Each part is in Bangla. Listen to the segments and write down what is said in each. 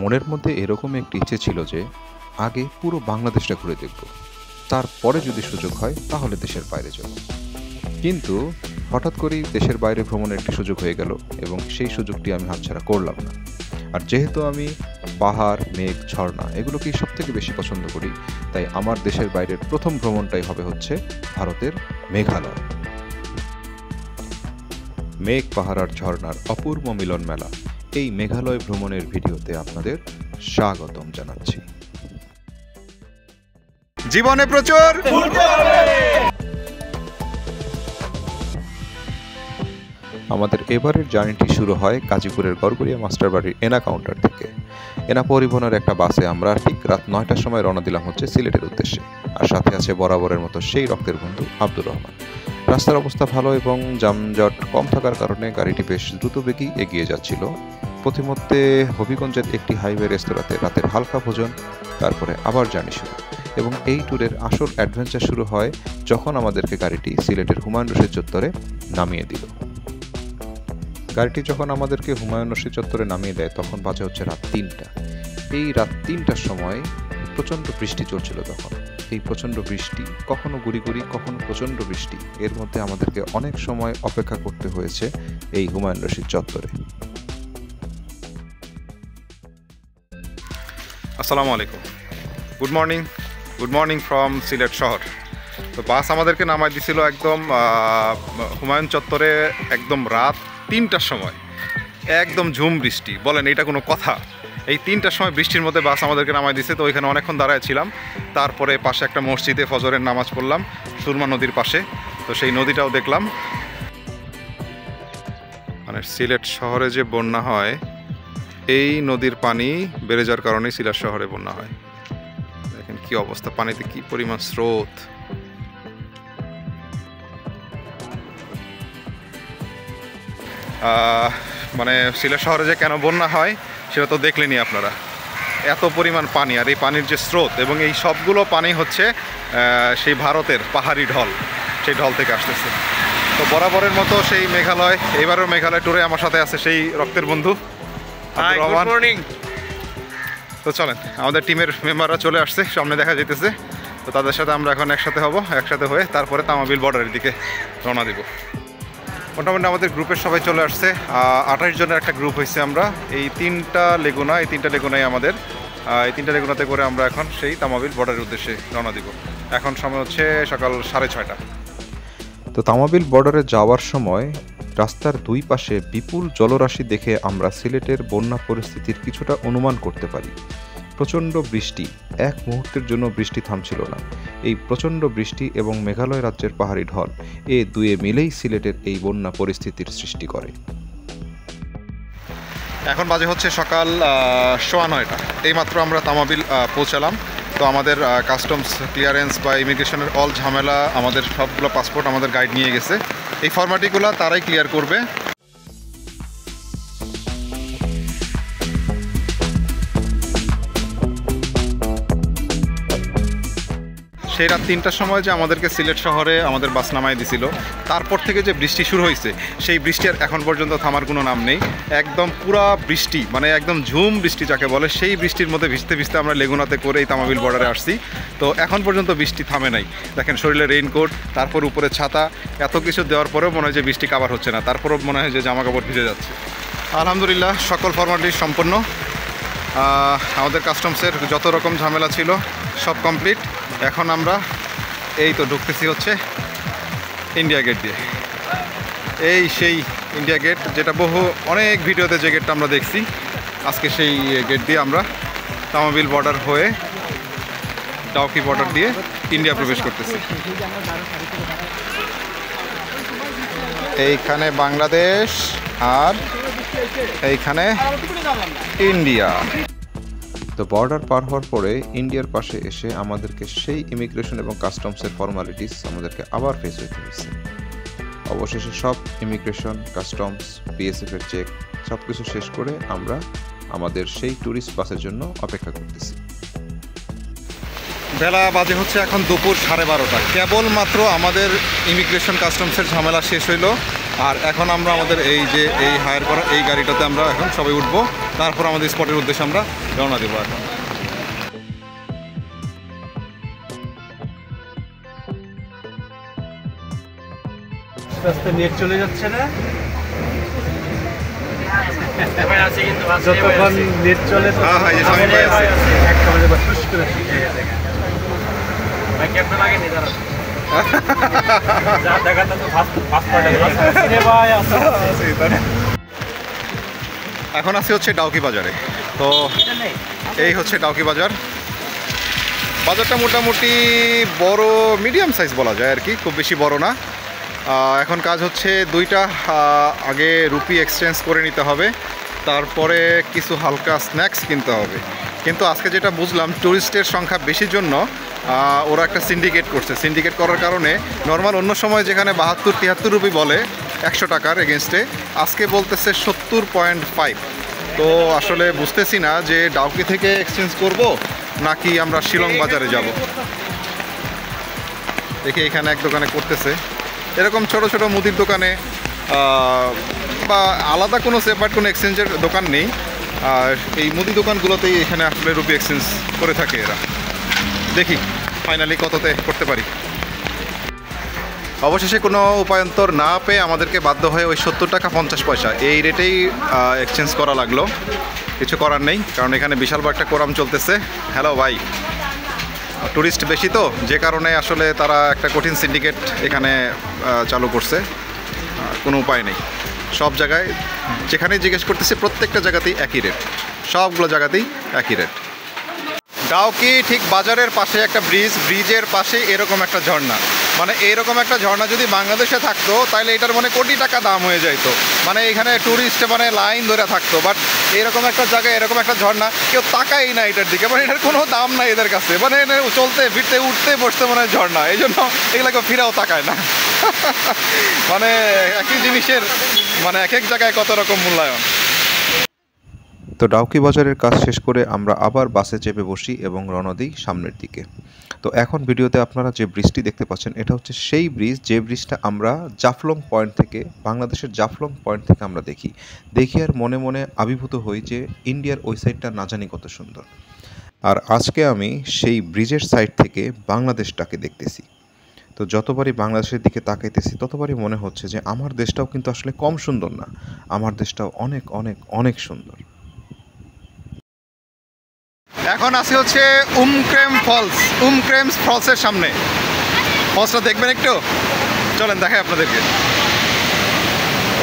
মনের মধ্যে এরকম একটি ইচ্ছে ছিল যে আগে পুরো বাংলাদেশটা ঘুরে দেখব, তারপরে যদি সুযোগ হয় তাহলে দেশের বাইরে যাব। কিন্তু হঠাৎ করেই দেশের বাইরে ভ্রমণের একটি সুযোগ হয়ে গেল এবং সেই সুযোগটি আমি হাতছাড়া করলাম না। আর যেহেতু আমি পাহাড়, মেঘ, ঝর্ণা এগুলোকেই সব থেকে বেশি পছন্দ করি, তাই আমার দেশের বাইরের প্রথম ভ্রমণটাই হবে হচ্ছে ভারতের মেঘালয়। মেঘ, পাহাড় আর ঝর্ণার অপূর্ব মিলন মেলা এই মেঘালয় ভ্রমণের ভিডিওতে আপনাদের স্বাগতম জানাচ্ছি। জীবনে প্রচুর আমাদের এবারের জার্নিটি শুরু হয় গাজীপুরের গড়গড়িয়া মাস্টার বাড়ির এনা কাউন্টার থেকে। এনা পরিবহনের একটা বাসে আমরা ঠিক রাত 9টার সময় রওনা দিলাম হচ্ছে সিলেটের উদ্দেশ্যে। আর সাথে আছে বরাবরের মতো সেই রক্তের বন্ধু আব্দুর রহমান। রাস্তার অবস্থা ভালো এবং যানজট কম থাকার কারণে গাড়িটি বেশ দ্রুতবেগেই এগিয়ে যাচ্ছিল। পথিমধ্যে হবিগঞ্জের একটি হাইওয়ে রেস্তোরাঁতে রাতের হালকা ভোজন, তারপরে আবার জার্নি শুরু। এবং এই ট্যুরের আসল অ্যাডভেঞ্চার শুরু হয় যখন আমাদেরকে গাড়িটি সিলেটের হুমায়ুন রশিদ চত্বরে নামিয়ে দিল। গাড়িটি যখন আমাদেরকে হুমায়ুন রশিদ চত্বরে নামিয়ে দেয় তখন বাজে হচ্ছে রাত 3টা। এই রাত 3টার সময় প্রচণ্ড বৃষ্টি চলছিল তখন। এই প্রচণ্ড বৃষ্টি, কখনো গুড়ি কখনো প্রচণ্ড বৃষ্টি, এর মধ্যে আমাদেরকে অনেক সময় অপেক্ষা করতে হয়েছে এই হুমায়ুন রশিদ চত্বরে। আসসালামু আলাইকুম, গুড মর্নিং ফ্রম সিলেট শহর। তো বাস আমাদেরকে নামাই দিছিল একদম হুমায়ুন চত্বরে একদম রাত 3টার সময়। একদম ঝুম বৃষ্টি, বলেন এটা কোনো কথা? এই 3টার সময় বৃষ্টির মধ্যে বাস আমাদেরকে নামাই দিছে। তো ওইখানে অনেকক্ষণ দাঁড়ায় ছিলাম। তারপরে পাশে একটা মসজিদে ফজরের নামাজ পড়লাম সুরমা নদীর পাশে। তো সেই নদীটাও দেখলাম। মানে সিলেট শহরে যে বন্যা হয়, এই নদীর পানি বেড়ে যাওয়ার কারণেই সিলেট শহরে বন্যা হয়। দেখেন কি অবস্থা, পানিতে কি পরিমাণ স্রোত। মানে সিলেট শহরে যে কেন বন্যা হয় সেটা তো দেখলেনি আপনারা। এত পরিমাণ পানি, আর এই পানির যে স্রোত, এবং এই সবগুলো পানি হচ্ছে সেই ভারতের পাহাড়ি ঢল, সেই ঢল থেকে আসতেছে। তো বরাবরের মতো সেই মেঘালয়, এইবারের মেঘালয় ট্যুরে আমার সাথে আছে সেই রক্তের বন্ধু আব্দুর রহমান। তো চলেন, আমাদের টিমের মেম্বাররা চলে আসছে, সামনে দেখা যেতেছে। তো তাদের সাথে আমরা এখন একসাথে হয়ে তারপরে তামাবিল বর্ডারের দিকে রওনা দিব। মোটামুটি আমাদের গ্রুপের সবাই চলে আসছে। 28 জনের একটা গ্রুপ হয়েছে আমরা। এই 3টা লেগুনাই আমাদের। এই 3টা লেগুনাতে করে আমরা এখন সেই তামাবিল বর্ডারের উদ্দেশ্যে রওনা দিব। এখন সময় হচ্ছে সকাল 6:30। তো তামাবিল বর্ডারে যাওয়ার সময় রাস্তার দুই পাশে বিপুল জলরাশি দেখে আমরা সিলেটের বন্যা পরিস্থিতির কিছুটা অনুমান করতে পারি। প্রচণ্ড বৃষ্টি, এক মুহূর্তের জন্য বৃষ্টি থামছিল না। এই প্রচণ্ড বৃষ্টি এবং মেঘালয় রাজ্যের পাহাড়ি ঢল, এ দুয়ে মিলেই সিলেটের এই বন্যা পরিস্থিতির সৃষ্টি করে। এখন বাজে হচ্ছে সকাল 9:15। এইমাত্র আমরা তামাবিল পৌঁছালাম। তো আমাদের কাস্টমস ক্লিয়ারেন্স বা ইমিগ্রেশনের অল ঝামেলা, আমাদের সবগুলো পাসপোর্ট আমাদের গাইড নিয়ে গেছে। এই ফর্মালিটিগুলো তারাই ক্লিয়ার করবে। সেই রাত 3টার সময় যে আমাদেরকে সিলেট শহরে আমাদের বাস নামায় দিছিল, তারপর থেকে যে বৃষ্টি শুরু হয়েছে, সেই বৃষ্টি আর এখন পর্যন্ত থামার কোনো নাম নেই। একদম পুরা বৃষ্টি, মানে একদম ঝুম বৃষ্টি যাকে বলে, সেই বৃষ্টির মধ্যে ভিজতে আমরা লেগুনাতে করে এই তামাবিল বর্ডারে আসছি। তো এখন পর্যন্ত বৃষ্টি থামে নাই। দেখেন শরীরে রেইনকোট, তারপর উপরে ছাতা, এত কিছু দেওয়ার পরেও মনে হয় যে বৃষ্টি কাভার হচ্ছে না, তারপরেও মনে হয় যে জামা কাপড় ভিজে যাচ্ছে। আলহামদুলিল্লাহ, সকল ফর্মালিটি সম্পন্ন। আমাদের কাস্টমসের যত রকম ঝামেলা ছিল সব কমপ্লিট। এখন আমরা এই তো ঢুকতেছি হচ্ছে ইন্ডিয়া গেট দিয়ে। এই সেই ইন্ডিয়া গেট, যেটা অনেক ভিডিওতে যে গেটটা আমরা দেখছি, আজকে সেই গেট দিয়ে আমরা তামাবিল বর্ডার হয়ে ডাউকি বর্ডার দিয়ে ইন্ডিয়া প্রবেশ করতেছি। এইখানে বাংলাদেশ আর এইখানে ইন্ডিয়া। তো বর্ডার পার হওয়ার পরে ইন্ডিয়ার পাশে এসে আমাদেরকে সেই ইমিগ্রেশন এবং কাস্টমসের ফর্মালিটিস আমাদেরকে আবার ফেস হইতে হয়েছে। অবশেষে সব ইমিগ্রেশন, কাস্টমস, বিএসএফের চেক সব কিছু শেষ করে আমরা আমাদের সেই ট্যুরিস্ট বাসের জন্য অপেক্ষা করতেছি। বেলা বাজে হচ্ছে এখন দুপুর 12:30। কেবলমাত্র আমাদের ইমিগ্রেশন কাস্টমসের ঝামেলা শেষ হইলো। আর এখন আমরা আমাদের এই হায়ার করা এই গাড়িটাতে আমরা এখন সবাই উঠবো তারপর আমাদের স্পটের উদ্দেশ্যে আমরা রওনা দেবো এখন। নেট চলে যাচ্ছে না, যতক্ষণ নেট চলে এখন আসি হচ্ছে ডাউকি বাজারে। তো এই হচ্ছে ডাউকি বাজার। বাজারটা মোটামুটি বড়, মিডিয়াম সাইজ বলা যায় আর কি, খুব বেশি বড় না। এখন কাজ হচ্ছে দুইটা আগে রুপি এক্সচেঞ্জ করে নিতে হবে, তারপরে কিছু হালকা স্ন্যাক্স কিনতে হবে। কিন্তু আজকে যেটা বুঝলাম, ট্যুরিস্টের সংখ্যা বেশির জন্য ওরা একটা সিন্ডিকেট করছে। সিন্ডিকেট করার কারণে নর্মাল অন্য সময় যেখানে 72-73 রুপি বলে 100 টাকার এগেনস্টে, আজকে বলতেছে 70.5। তো আসলে বুঝতেছি না যে ডাউকি থেকে এক্সচেঞ্জ করব নাকি আমরা শিলং বাজারে যাব। দেখি এখানে এক দোকানে করতেছে, এরকম ছোট ছোট মুদির দোকানে বা আলাদা কোনো সেপারেট কোনো এক্সচেঞ্জের দোকান নেই। আর এই মুদি দোকানগুলোতেই এখানে আসলে রুপি এক্সচেঞ্জ করে থাকে এরা। দেখি ফাইনালি কততে করতে পারি। অবশেষে কোনো উপায়ন্তর না পেয়ে আমাদেরকে বাধ্য হয়ে ওই 70 টাকা 50 পয়সা এই রেটেই এক্সচেঞ্জ করা লাগলো। কিছু করার নেই, কারণ এখানে বিশাল বড় একটা কোরাম চলতেছে। হ্যালো ভাই, ট্যুরিস্ট বেশি তো, যে কারণে আসলে তারা একটা কঠিন সিন্ডিকেট এখানে চালু করছে। কোনো উপায় নেই, সব জায়গায় যেখানেই জিজ্ঞেস করতেছে প্রত্যেকটা জায়গাতেই একই রেট, সবগুলো জায়গাতেই একই রেট। ডাউকি ঠিক বাজারের পাশে একটা ব্রিজের পাশে এরকম একটা ঝর্ণা, মানে এইরকম একটা ঝর্ণা যদি বাংলাদেশে থাকতো তাহলে এটার মানে কোটি টাকা দাম হয়ে যাইতো। মানে এখানে ট্যুরিস্ট মানে লাইন ধরে থাকতো, বাট এরকম একটা জায়গায় এরকম একটা ঝর্ণা কেউ তাকাই না এটার দিকে, মানে এটার কোনো দাম নাই এদের কাছে। মানে চলতে ফিরতে উঠতে বসতে মানে ঝর্ণা, এই জন্য এগুলোকে ফিরাও তাকায় না। মানে একই জিনিসের মানে এক এক জায়গায় কত রকম মূল্যায়ন। তো ডাউকি বাজারের কাজ শেষ করে আমরা আবার বাসে চেপে বসি এবং রওনা দিই সামনের দিকে। তো এখন ভিডিওতে আপনারা যে ব্রিজটি দেখতে পাচ্ছেন, এটা হচ্ছে সেই ব্রিজ যে ব্রিজটা আমরা জাফলং পয়েন্ট থেকে, বাংলাদেশের জাফলং পয়েন্ট থেকে আমরা দেখি আর মনে মনে আবির্ভূত হই যে ইন্ডিয়ার ওই সাইডটা না জানি কত সুন্দর। আর আজকে আমি সেই ব্রিজের সাইড থেকে বাংলাদেশটাকে দেখতেছি। তো যতবারই বাংলাদেশের দিকে তাকাইতেছি ততবারই মনে হচ্ছে যে আমার দেশটাও কিন্তু আসলে কম সুন্দর না, আমার দেশটাও অনেক অনেক অনেক সুন্দর। এখন আসি হচ্ছে উমক্রেম ফলসের সামনে। ফলসটা দেখবেন একটু, চলেন দেখাই আপনাদেরকে।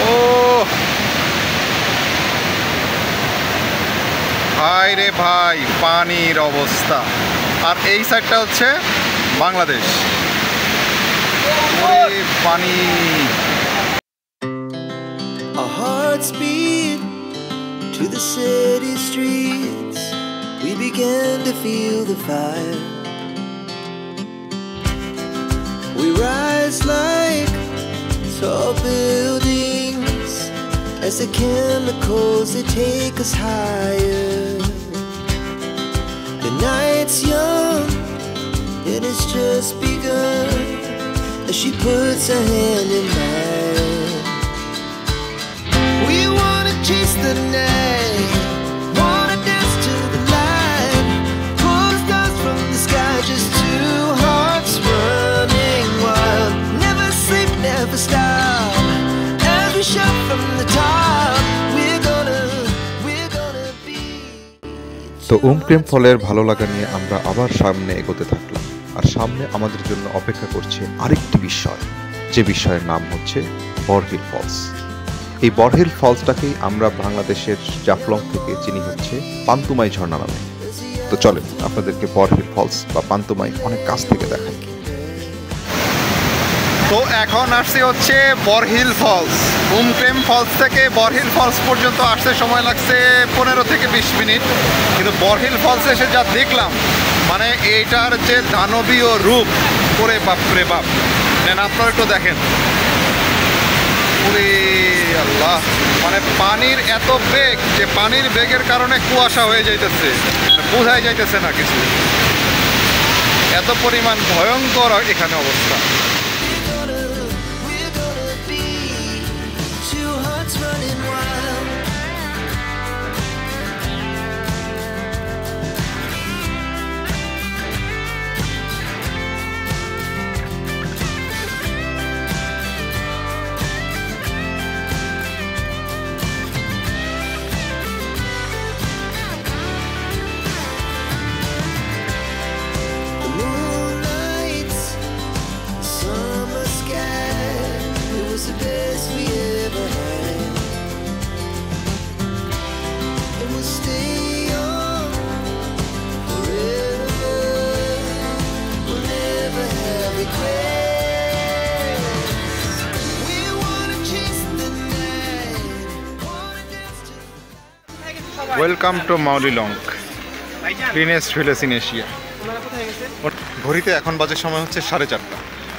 ও ভাই রে ভাই, পানির অবস্থা। আর এই সাইডটা হচ্ছে বাংলাদেশ। পানি। Our hearts beat to the city streets. We began to feel the fire. We rise like tall buildings as the chemicals they take us higher. The night's young and it's just begun as she puts her hand in mine. We wanna chase the night, wanna dance to the light, pull the stars from the sky, just two hearts running wild. Never sleep, never stop, as we shout from the top. We're gonna be. তো উমক্রেম ফলের ভালো লাগা নিয়ে আমরা আবার সামনে এগোতে থাকলাম। আর সামনে আমাদের জন্য অপেক্ষা করছে আরেকটি বিষয়, যে বিষয়ের নাম হচ্ছে বরহিল ফলস। এই বরহিল ফলসটাকেই আমরা বাংলাদেশের জাফলং থেকে চিনি হচ্ছে পান্তুমাই ঝর্ণা নামে। তো চলেন আপনাদেরকে বরহিল ফলস বা পান্তুমাই অনেক কাছ থেকে দেখাই। তো এখন আসছে হচ্ছে বরহিল ফলস। উমক্রেম ফলস থেকে বরহিল ফলস পর্যন্ত আসতে সময় লাগছে 15 থেকে 20 মিনিট। কিন্তু বরহিল ফলসে এসে যা দেখলাম, মানে এইটার যে দানবীয় রূপ, করে বাপরে বাপ। নেন আপনারা একটু দেখেন। ওরে আল্লাহ, মানে পানির এত বেগ যে পানির বেগের কারণে কুয়াশা হয়ে যাইতেছে, বোঝাই যাইতেছে না কিছু। এত পরিমাণ ভয়ঙ্কর এখানে অবস্থা। We're gonna be two hearts running wild. Welcome to Mawlynnong, cleanest village in Asia. ঘড়িতে এখন বাজে সময় হচ্ছে 4:30।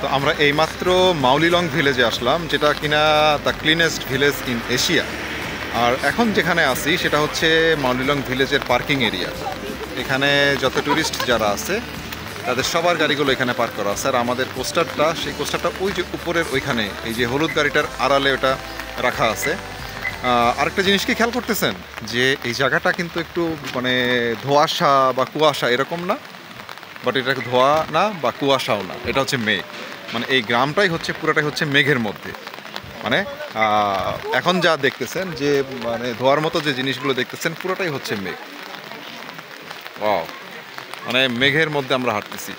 তো আমরা এইমাত্র মাউলিলং ভিলেজে আসলাম, যেটা কিনা the cleanest village in Asia. আর এখন যেখানে আছি সেটা হচ্ছে মাউলিলং ভিলেজের পার্কিং এরিয়া। এখানে যত ট্যুরিস্ট যারা আছে তাদের সবার গাড়িগুলো এখানে পার্ক করা আছে। আর আমাদের পোস্টারটা, সেই পোস্টারটা ওই যে উপরের ওইখানে, এই যে হলুদ গাড়িটার আড়ালে ওটা রাখা আছে। আরেকটা জিনিস কি খেয়াল করতেছেন যে এই জায়গাটা কিন্তু একটু মানে ধোঁয়াশা বা কুয়াশা এরকম না, বাট এটা ধোঁয়া না বা কুয়াশাও না, এটা হচ্ছে মেঘ। মানে এই গ্রামটাই হচ্ছে পুরোটাই হচ্ছে মেঘের মধ্যে। মানে এখন যা দেখতেছেন যে মানে ধোঁয়ার মতো যে জিনিসগুলো দেখতেছেন পুরোটাই হচ্ছে মেঘ। ওয়াও, মানে মেঘের মধ্যে আমরা হাঁটতেছি।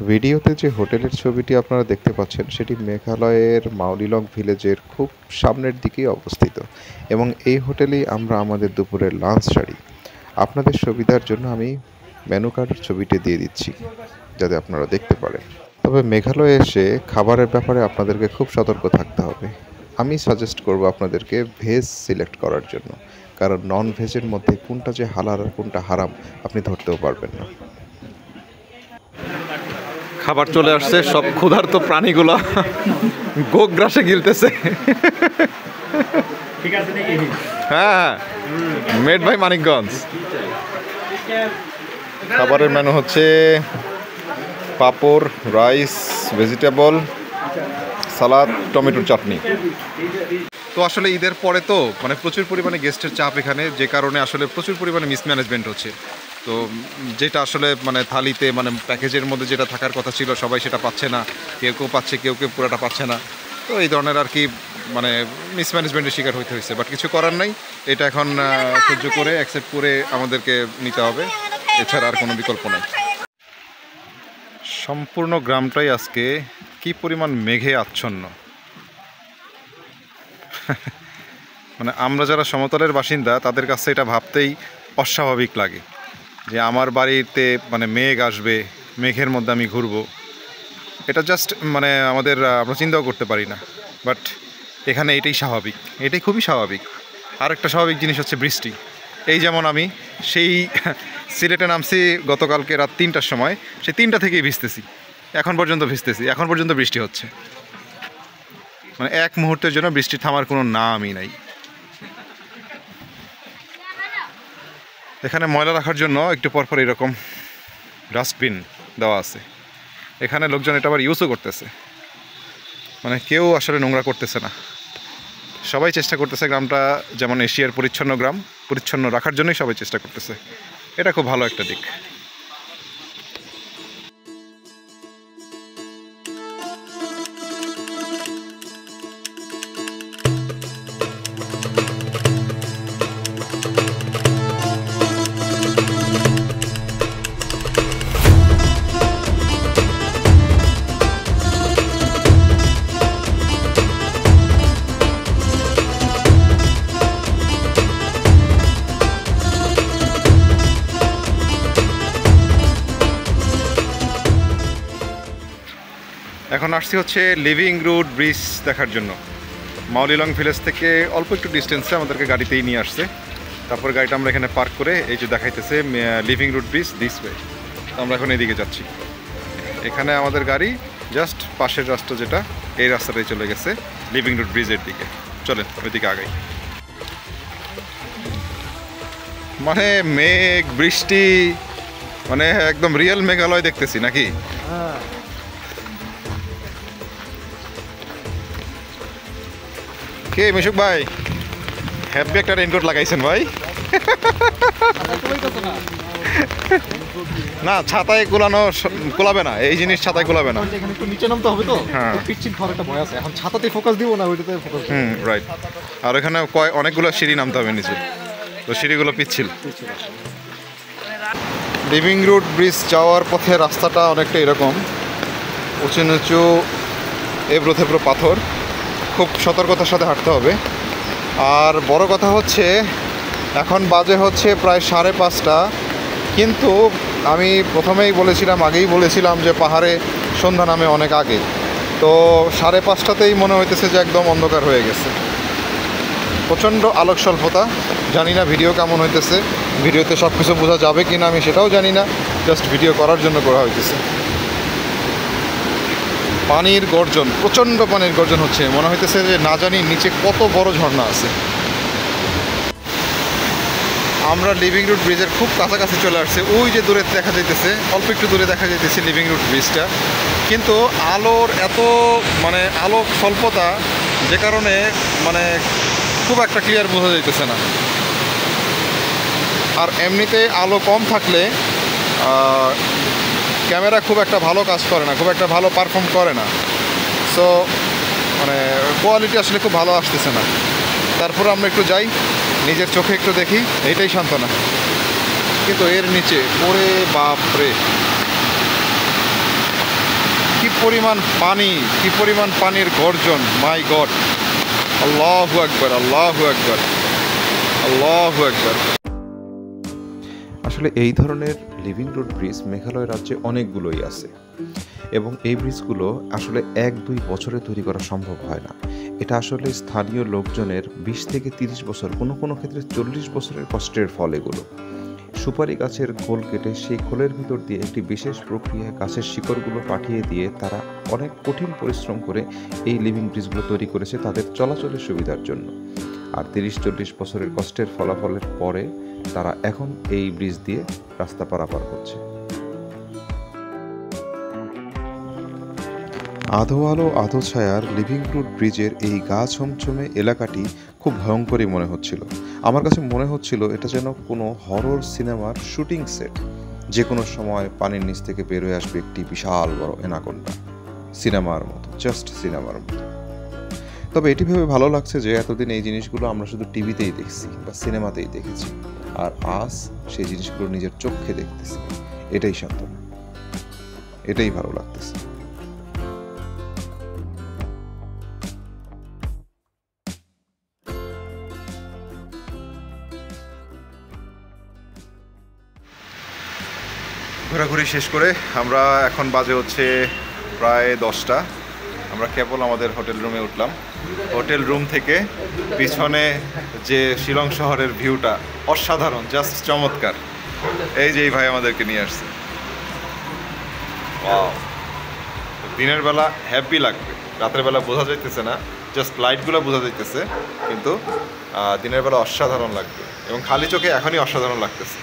ভিডিওতে যে হোটেলের ছবিটি আপনারা দেখতে পাচ্ছেন সেটি মেঘালয়ের মাউলিলং ভিলেজের খুব সামনের দিকেই অবস্থিত, এবং এই হোটেলেই আমরা আমাদের দুপুরের লাঞ্চ সারি। আপনাদের সুবিধার জন্য আমি মেনু কার্ডের ছবিটি দিয়ে দিচ্ছি যাতে আপনারা দেখতে পারেন। তবে মেঘালয়ে এসে খাবারের ব্যাপারে আপনাদেরকে খুব সতর্ক থাকতে হবে। আমি সাজেস্ট করব আপনাদেরকে ভেজ সিলেক্ট করার জন্য, কারণ নন ভেজের মধ্যে কোনটা যে হালাল আর কোনটা হারাম আপনি ধরতেও পারবেন না। খাবার চলে আসছে, সব ক্ষুধার্ত প্রাণীগুলো গোগ্রাসে গিলতেছে। হ্যাঁ, মেড বাই মানিকগঞ্জ। খাবারের মেনু হচ্ছে পাঁপড়, রাইস, ভেজিটেবল, সালাদ, টমেটোর চাটনি। তো আসলে ঈদের পরে তো মানে প্রচুর পরিমাণে গেস্টের চাপ এখানে, যে কারণে আসলে প্রচুর পরিমাণে মিসম্যানেজমেন্ট হচ্ছে। তো যেটা আসলে মানে থালিতে মানে প্যাকেজের মধ্যে যেটা থাকার কথা ছিল সবাই সেটা পাচ্ছে না, কেউ কেউ পাচ্ছে, কেউ কেউ পুরোটা পাচ্ছে না। তো এই ধরনের আর কি মানে মিসম্যানেজমেন্টের শিকার হইতে হয়েছে, বাট কিছু করার নাই। এটা এখন সহ্য করে অ্যাকসেপ্ট করে আমাদেরকে নিতে হবে, এছাড়া আর কোনো বিকল্প নাই। সম্পূর্ণ গ্রামটাই আজকে কি পরিমাণ মেঘে আচ্ছন্ন। মানে আমরা যারা সমতলের বাসিন্দা তাদের কাছে এটা ভাবতেই অস্বাভাবিক লাগে যে আমার বাড়িতে মানে মেঘ আসবে, মেঘের মধ্যে আমি ঘুরবো। এটা জাস্ট মানে আমরা চিন্তাও করতে পারি না, বাট এখানে এটাই স্বাভাবিক, এটাই খুবই স্বাভাবিক। আরেকটা স্বাভাবিক জিনিস হচ্ছে বৃষ্টি। এই যেমন আমি সেই সিলেটে নামছি গতকালকে রাত 3টার সময়, সেই 3টা থেকেই ভিজতেছি, এখন পর্যন্ত ভিজতেছি, এখন পর্যন্ত বৃষ্টি হচ্ছে। মানে এক মুহূর্তের জন্য বৃষ্টি থামার কোনো নামই নাই। এখানে ময়লা রাখার জন্য একটু পরপর এরকম ডাস্টবিন দেওয়া আছে। এখানে লোকজন এটা আবার ইউজও করতেছে, মানে কেউ আসলে নোংরা করতেছে না। সবাই চেষ্টা করতেছে গ্রামটা যেমন এশিয়ার পরিচ্ছন্ন গ্রাম, পরিচ্ছন্ন রাখার জন্যই সবাই চেষ্টা করতেছে। এটা খুব ভালো একটা দিক। এখন আসছি হচ্ছে লিভিং রুট ব্রিজ দেখার জন্য। মাউলিলং ভিলেজ থেকে অল্প একটু ডিস্টেন্সে আমাদেরকে গাড়িতেই নিয়ে আসছে। তারপর গাড়িটা আমরা এখানে পার্ক করে এই যে দেখাইতেছে living root bridge this way. আমরা এখন এদিকে যাচ্ছি। এখানে আমাদের গাড়ি জাস্ট পাশের রাস্তা, যেটা এই রাস্তাটাই চলে গেছে লিভিং রুট ব্রিজের দিকে। চলেন ওইদিকে আগাই। মানে মেঘ, বৃষ্টি, মানে একদম রিয়েল মেঘালয় দেখতেছি নাকি? কে মিশুক ভাই, হ্যাপি একটা রেইনকোট লাগাইছেন ভাই। না, ছাতায় কোলাবে না, এই জিনিস ছাতায় কোলাবে না। এখানে একটু নিচে নামতে হবে তো, হ্যাঁ, পিচ্ছিল ধর একটা ভয় আছে। এখন ছাতাতে ফোকাস দিব না, ওইটাতে ফোকাস দিব। রাইট। আর এখানে অনেকগুলো সিঁড়ি নামতে হবে নিচে, তো সিঁড়িগুলো পিচ্ছিল। লিভিং রুট ব্রিজ যাওয়ার পথে রাস্তাটা অনেকটা এরকম উঁচু নিচু, এবড়ো থেবড়ো পাথর, খুব সতর্কতার সাথে হাঁটতে হবে। আর বড় কথা হচ্ছে এখন বাজে হচ্ছে প্রায় 5:30, কিন্তু আমি প্রথমেই বলেছিলাম, আগেই বলেছিলাম যে পাহাড়ে সন্ধ্যা নামে অনেক আগে। তো 5:30টাতেই মনে হইতেছে যে একদম অন্ধকার হয়ে গেছে। প্রচণ্ড আলোক স্বল্পতা, জানি না ভিডিও কেমন হইতেছে, ভিডিওতে সব কিছু বোঝা যাবে কি না আমি সেটাও জানি না, জাস্ট ভিডিও করার জন্য করা হইতেছে। পানির গর্জন, প্রচণ্ড পানির গর্জন হচ্ছে, মনে হইতেছে যে না জানি নিচে কত বড় ঝর্ণা আছে। আমরা লিভিং রুট ব্রিজের খুব কাছাকাছি চলে আসছে, ওই যে দূরে দেখা যাইতেছে, অল্প একটু দূরে দেখা যাইতেছে লিভিং রুট ব্রিজটা, কিন্তু আলোর এত মানে আলোক স্বল্পতা যে কারণে মানে খুব একটা ক্লিয়ার বোঝা যাইতেছে না। আর এমনিতে আলো কম থাকলে ক্যামেরা খুব একটা ভালো কাজ করে না, খুব একটা ভালো পারফর্ম করে না, সো মানে কোয়ালিটি আসলে খুব ভালো আসতেছে না। তারপর আমরা একটু যাই, নিজের চোখে একটু দেখি, এইটাই সান্ত্বনা। কিন্তু এর নিচে ওরে বাপরে কি পরিমাণ পানি, কি পরিমাণ পানির গর্জন, মাই গড, আল্লাহু আকবার, আল্লাহু আকবার, আল্লাহু আকবার। আসলে এই ধরনের লিভিং রুট ব্রিজ মেঘালয় রাজ্যে অনেকগুলোই আছে এবং এই ব্রিজগুলো আসলে 1-2 বছরে তৈরি করা সম্ভব হয় না। এটা আসলে স্থানীয় লোকজনের 20 থেকে 30 বছর, কোনো কোনো ক্ষেত্রে 40 বছরের কষ্টের ফল এগুলো। সুপারি গাছের খোল কেটে সেই খোলের ভিতর দিয়ে একটি বিশেষ প্রক্রিয়ায় গাছের শিকড়গুলো পাঠিয়ে দিয়ে তারা অনেক কঠিন পরিশ্রম করে এই লিভিং ব্রিজগুলো তৈরি করেছে তাদের চলাচলের সুবিধার জন্য। আর 30-40 বছরের কষ্টের ফলাফলের পরে তারা এখন এই ব্রিজ দিয়ে রাস্তা পারাপার করছে। আধো আলো আধো ছায়ার লিভিং রুট ব্রিজের এই গা ছমছমে এলাকাটি খুব ভয়ঙ্করই মনে হচ্ছিল। আমার কাছে মনে হচ্ছিল এটা যেন কোনো হরর সিনেমার শুটিং সেট, যে কোনো সময় পানির নিচ থেকে বের হয়ে আসবে একটি বিশাল বড় অ্যানাকোন্ডা, সিনেমার মতো, জাস্ট সিনেমার মতো। তবে এটি ভেবে ভালো লাগছে যে এতদিন এই জিনিসগুলো আমরা শুধু টিভিতেই দেখছি বা সিনেমাতেই দেখেছি, আর আজ সেই জিনিসগুলো নিজের চোখে দেখতেছি। এটাই সান্ত্বনা, এটাই ভালো লাগতেছে। ঘোরাঘুরি শেষ করে আমরা এখন বাজে হচ্ছে প্রায় 10টা। আমরা কেবল আমাদের হোটেল রুমে উঠলাম। হোটেল রুম থেকে পিছনে যে শিলং শহরের ভিউটা অসাধারণ, জাস্ট চমৎকার। এই যে এই ভাই আমাদেরকে নিয়ে আসছে। ওয়াও, দিনের বেলা হ্যাপি লাগবে, রাতের বেলা বোঝা যাইতেছে না, জাস্ট লাইটগুলো বোঝা যাইতেছে, কিন্তু দিনের বেলা অসাধারণ লাগবে এবং খালি চোখে এখনই অসাধারণ লাগতেছে।